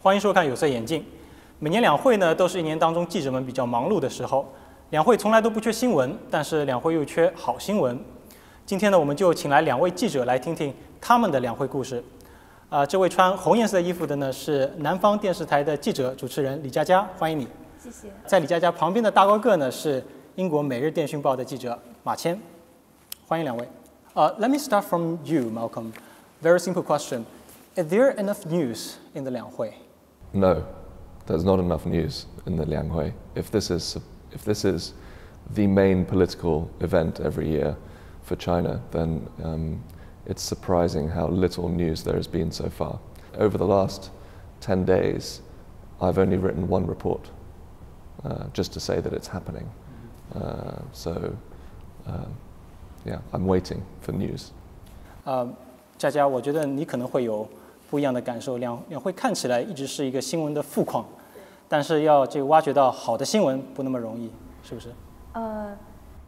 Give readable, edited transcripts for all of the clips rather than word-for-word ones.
欢迎收看有色眼镜。每年两会呢，都是一年当中记者们比较忙碌的时候。两会从来都不缺新闻，但是两会又缺好新闻。今天呢，我们就请来两位记者来听听他们的两会故事。这位穿红颜色的衣服的呢，是南方电视台的记者主持人李佳佳，欢迎你。谢谢。在李佳佳旁边的大高个呢，是英国《每日电讯报》的记者马谦，欢迎两位。Let me start from you, Malcolm. Very simple question. Is there enough news in the 两会? No, there's not enough news in the Liang Hui. If this is the main political event every year for China, then it's surprising how little news there has been so far. Over the last 10 days, I've only written one report, just to say that it's happening. Yeah, I'm waiting for news. 佳佳，我觉得你可能会有不一样的感受。两会看起来一直是一个新闻的富矿，但是要挖掘到好的新闻不那么容易，是不是？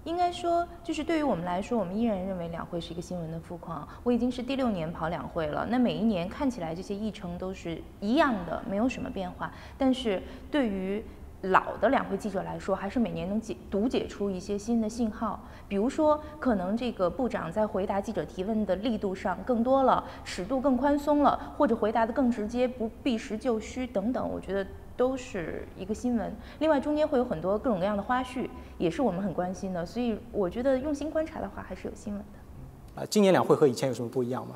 应该说，就是对于我们来说，我们依然认为两会是一个新闻的富矿。我已经是第6年跑两会了，那每一年看起来这些议程都是一样的，没有什么变化。但是对于老的两会记者来说，还是每年能读解出一些新的信号。比如说，可能这个部长在回答记者提问的力度上更多了，尺度更宽松了，或者回答的更直接，不避实就虚等等，我觉得都是一个新闻。另外，中间会有很多各种各样的花絮，也是我们很关心的。所以，我觉得用心观察的话，还是有新闻的。今年两会和以前有什么不一样吗？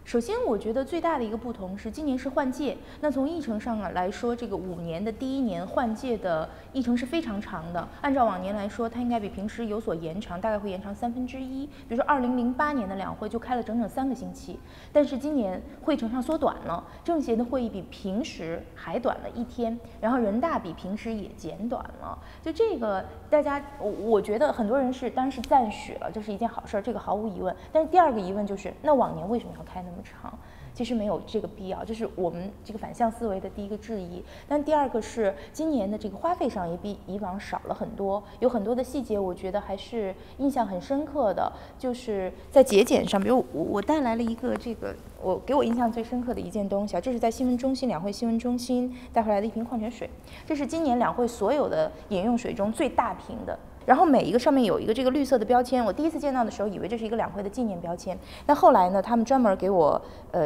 首先，我觉得最大的一个不同是今年是换届。那从议程上来说，这个5年的第1年换届的议程是非常长的。按照往年来说，它应该比平时有所延长，大概会延长1/3。比如说2008年的两会就开了整整3个星期，但是今年会程上缩短了，政协的会议比平时还短了1天，然后人大比平时也减短了。就这个，大家我觉得很多人当然是赞许了，这是一件好事，这个毫无疑问。但是第二个疑问就是，那往年为什么要开那么长？其实没有这个必要，这是我们这个反向思维的第一个质疑。但第二个是今年的这个花费上也比以往少了很多，有很多的细节，我觉得还是印象很深刻的，就是在节俭上，比如我带来了一个给我印象最深刻的一件东西啊，这是在两会新闻中心带回来的一瓶矿泉水，这是今年两会所有的饮用水中最大瓶的。然后每一个上面有一个这个绿色的标签，我第一次见到的时候以为这是一个两会的纪念标签。那后来呢，他们专门给我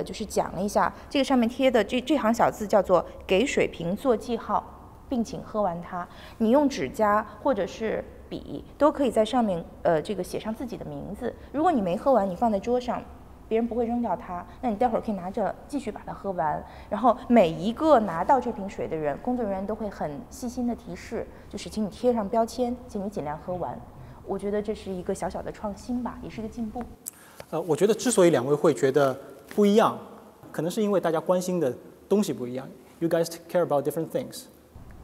就是讲了一下，这个上面贴的这行小字叫做“给水瓶做记号，并请喝完它”。你用纸夹或者是笔都可以在上面这个写上自己的名字。如果你没喝完，你放在桌上，别人不会扔掉它，那你待会儿可以拿着继续把它喝完。然后每一个拿到这瓶水的人，工作人员都会很细心的提示，就是请你贴上标签，请你尽量喝完。我觉得这是一个小小的创新吧，也是个进步。我觉得之所以两位会觉得不一样，可能是因为大家关心的东西不一样。You guys care about different things.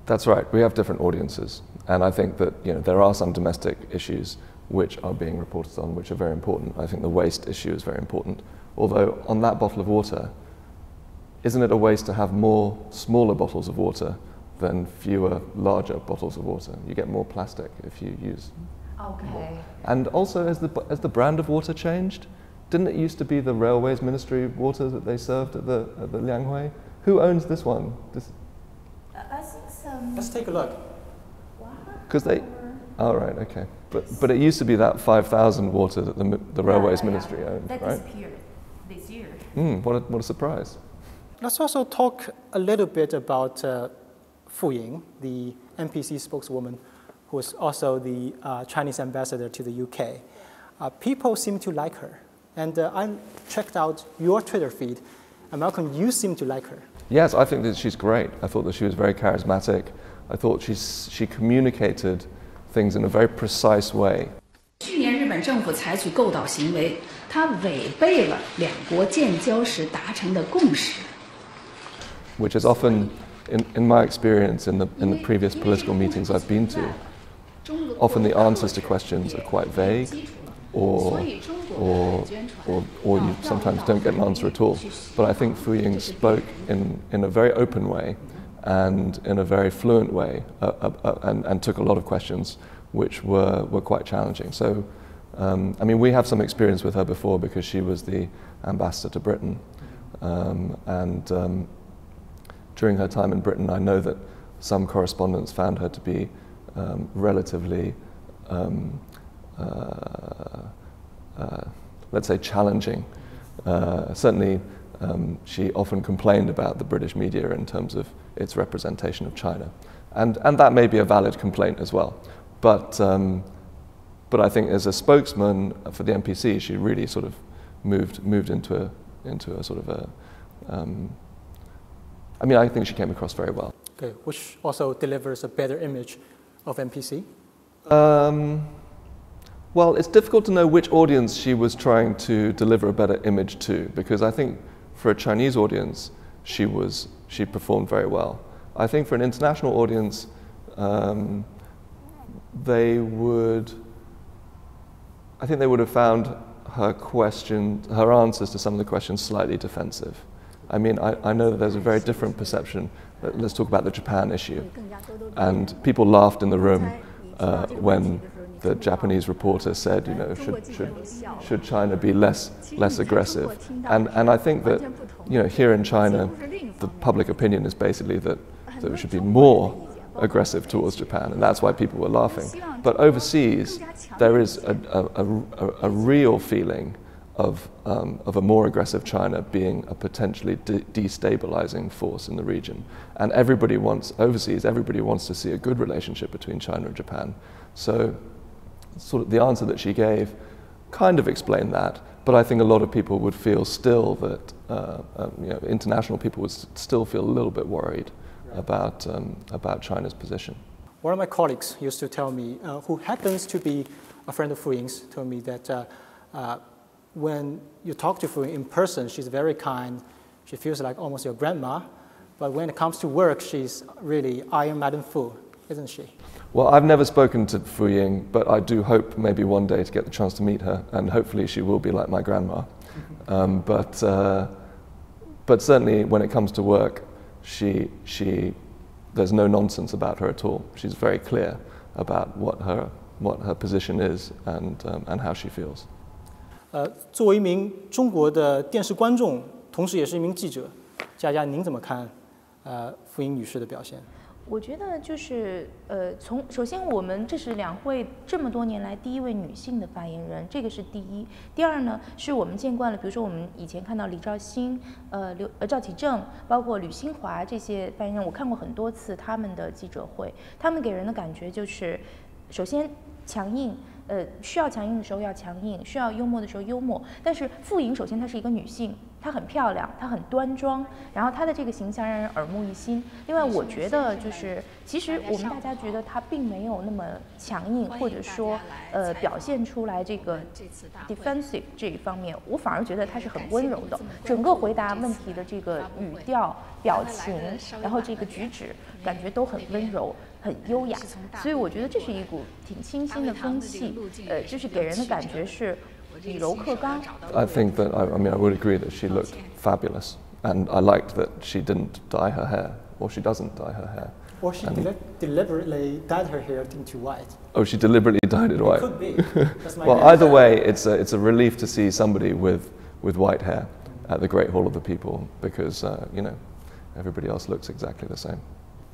That's right. We have different audiences, and I think that there are some domestic issues which are being reported on, which are very important. I think the waste issue is very important. Although on that bottle of water, isn't it a waste to have more smaller bottles of water than fewer larger bottles of water? You get more plastic if you use more. And also, has the brand of water changed? Didn't it used to be the Railways Ministry water that they served at the Liang Hui? Who owns this one? I think some. Let's take a look. Because they. Oh, right, okay. But it used to be that 5,000 water that the Railways Ministry owned, that right? disappeared this year. What a surprise. Let's also talk a little bit about Fu Ying, the NPC spokeswoman, who is also the Chinese ambassador to the UK. People seem to like her. And I checked out your Twitter feed, and Malcolm, you seem to like her. Yes, I think that she's great. I thought that she was very charismatic. I thought she communicated things in a very precise way. 去年日本政府采取购岛行为，它违背了两国建交时达成的共识。Which is often, in my experience, in the previous political meetings I've been to, often the answers to questions are quite vague, or you sometimes don't get an answer at all. But I think Fu Ying spoke in a very open way, and in a very fluent way, and took a lot of questions which were quite challenging. So, I mean, we have some experience with her before because she was the ambassador to Britain, and during her time in Britain, I know that some correspondents found her to be relatively, let's say, challenging. Certainly, she often complained about the British media in terms of its representation of China, and that may be a valid complaint as well. But I think as a spokesman for the MPC, she really sort of moved into a sort of a. I mean, I think she came across very well. Okay, which also delivers a better image of MPC. Well, it's difficult to know which audience she was trying to deliver a better image to, because I think for a Chinese audience, she performed very well. I think for an international audience, they would have found her answers to some of the questions slightly defensive. I mean, I know that there's a very different perception. Let's talk about the Japan issue. And people laughed in the room when the Japanese reporter said, you know, should China be less aggressive? And I think that, you know, here in China, the public opinion is basically that we should be more aggressive towards Japan, and that's why people were laughing. But overseas, there is a real feeling of a more aggressive China being a potentially destabilizing force in the region. And everybody wants to see a good relationship between China and Japan. So sort of the answer that she gave kind of explained that, but I think a lot of people would feel still that, you know, international people would still feel a little bit worried about China's position. One of my colleagues used to tell me, who happens to be a friend of Fu Ying's, told me that when you talk to Fu Ying in person, she's very kind. She feels like almost your grandma. But when it comes to work, she's really Iron Madam Fu, isn't she? Well, I've never spoken to Fu Ying, but I do hope maybe one day to get the chance to meet her, and hopefully she will be like my grandma. But certainly when it comes to work, there's no nonsense about her at all. She's very clear about what her position is and how she feels. 作为一名中国的电视观众，同时也是一名记者，佳佳，您怎么看傅莹女士的表现？我觉得就是首先我们这是两会这么多年来第一位女性的发言人，这个是第一。第二呢，是我们见惯了，比如说我们以前看到李兆新、赵启正，包括吕新华这些发言人，我看过很多次他们的记者会，他们给人的感觉就是，首先强硬。需要强硬的时候要强硬，需要幽默的时候幽默。但是傅莹首先她是一个女性，她很漂亮，她很端庄，然后她的这个形象让人耳目一新。另外，我觉得就是其实我们大家觉得她并没有那么强硬，或者说表现出来这个 defensive 这一方面，我反而觉得她是很温柔的。整个回答问题的这个语调、表情，然后这个举止，感觉都很温柔。很优雅，所以我觉得这是一股挺清新的风气，就是给人的感觉是以柔克刚。I think that I mean I would agree that she looked fabulous, and I liked that she didn't dye her hair, or she doesn't dye her hair. Or she deliberately dyed her hair into white. Oh, she deliberately dyed it white. It could be. Well, either way, it's a relief to see somebody with white hair at the Great Hall of the People, because you know, everybody else looks exactly the same.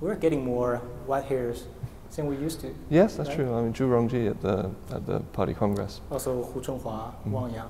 We're getting more white hairs than we used to. Yes, that's true. I mean, Zhu Rongji at the Party Congress. Also, Hu Chunhua, Wang Yang.